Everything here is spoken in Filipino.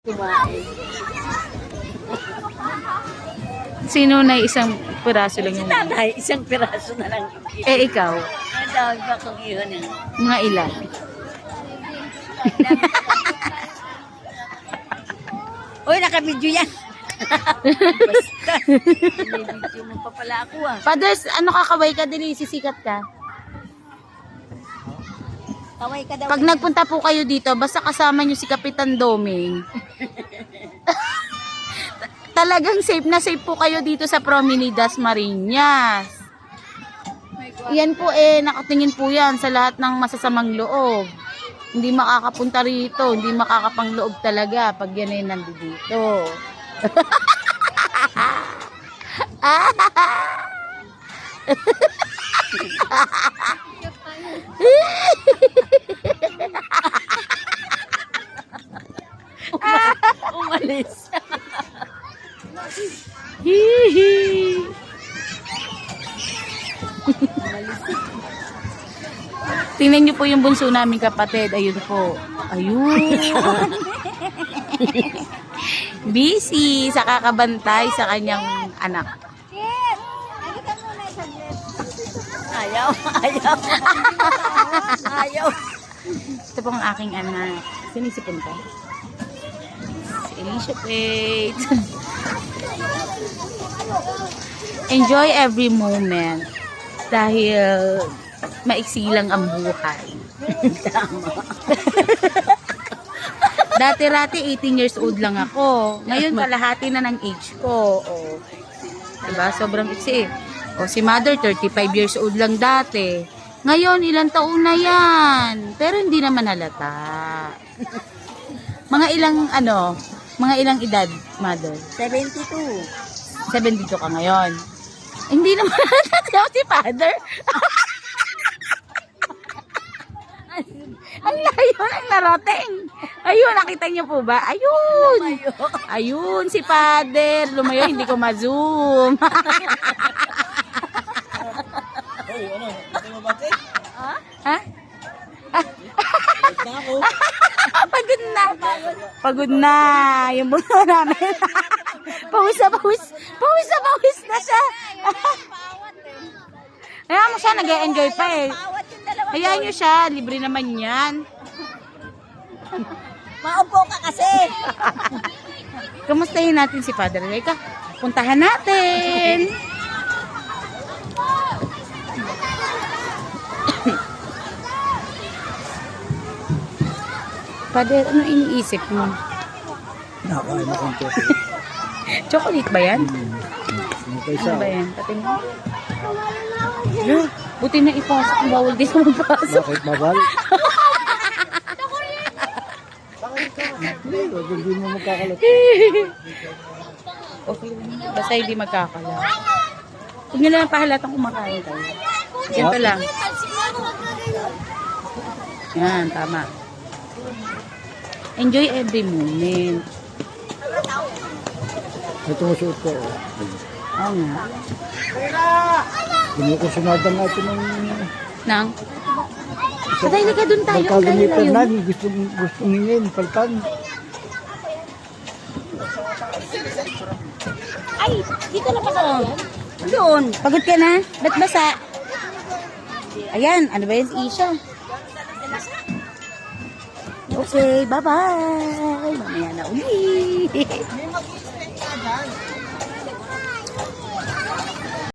Kumain. Sino na isang piraso lang yung... Tatay, isang piraso na lang. Eh, ikaw? Ang dami pa kong iyon eh. Mga ilan? Uy, naka-video yan. Basta. May-video mo pa pala ako ah. Fathers, ano kakaway ka dili? Sisikat ka? Kaway ka daw. Pag nagpunta po kayo dito, basta kasama nyo si Kapitan Doming. Talagang safe na safe po kayo dito sa Promenade Dasmariñas. Yan po nakatingin po yan sa lahat ng masasamang loob. Hindi makakapunta rito, hindi makakapangloob talaga pag yan ay nandito. Umalis. Hihi. Tingnan niyo po yung bunso namin kapatid. Ayun po. Ayun. Busy sa kakabantay sa kanyang anak. Ayaw, ayaw. Ayaw. Ito po ang aking anak. Sinisipon ka? Si Elizabeth. Enjoy every moment. Dahil maiksi lang ang buhay. Tama. Dati-rati 18 years old lang ako. Ngayon kalahati na ng age ko. O, diba? Sobrang iksi. O si mother 35 years old lang dati. Ngayon ilang taon na yan. Pero hindi naman halata. Mga ilang edad, mother? 72. 72 ka ngayon. Hindi naman halata si father. Ang layo ng narating. Ayun, nakita niyo po ba? Ayun. Ayun, si father. Lumayo, hindi ko ma-zoom. Hey, ano? Hindi mo bati? Ha? Pagod na. Pagod na. Yung bulo namin. Pawis na pawis. Pawis na pawis na siya. Hayaan mo siya, nag-enjoy pa eh. Hayaan nyo siya, libre naman yan. Maupo ka kasi. Kamustahin natin si Father Reka. Puntahan natin. Father, ano iniisip mo? Nakain na kong chocolate. Chocolate ba yan? Okay Ano siya. ba yan? Patingin. Buti na ipasok. Bawal din na magpasok. Bakit mabal? Hindi mo magkakalat. Okay. Basta hindi magkakala. Huwag nyo lang pahalatang kumakain tayo. Ganito lang. Yan, tama. Enjoy every moment. Ito mo suot ko. Oo nga. Kinukusunada nga ito ng... Nang? Patay na ka dun tayo. Pagkagamitan Kain na, tayo. gustong hingin, paltan. Ay, dito na pa ka. Doon. Pagod ka na? Ba't basa? Ayan, ano ba yan si Isha? Okay, bye-bye. Mamaya na uli.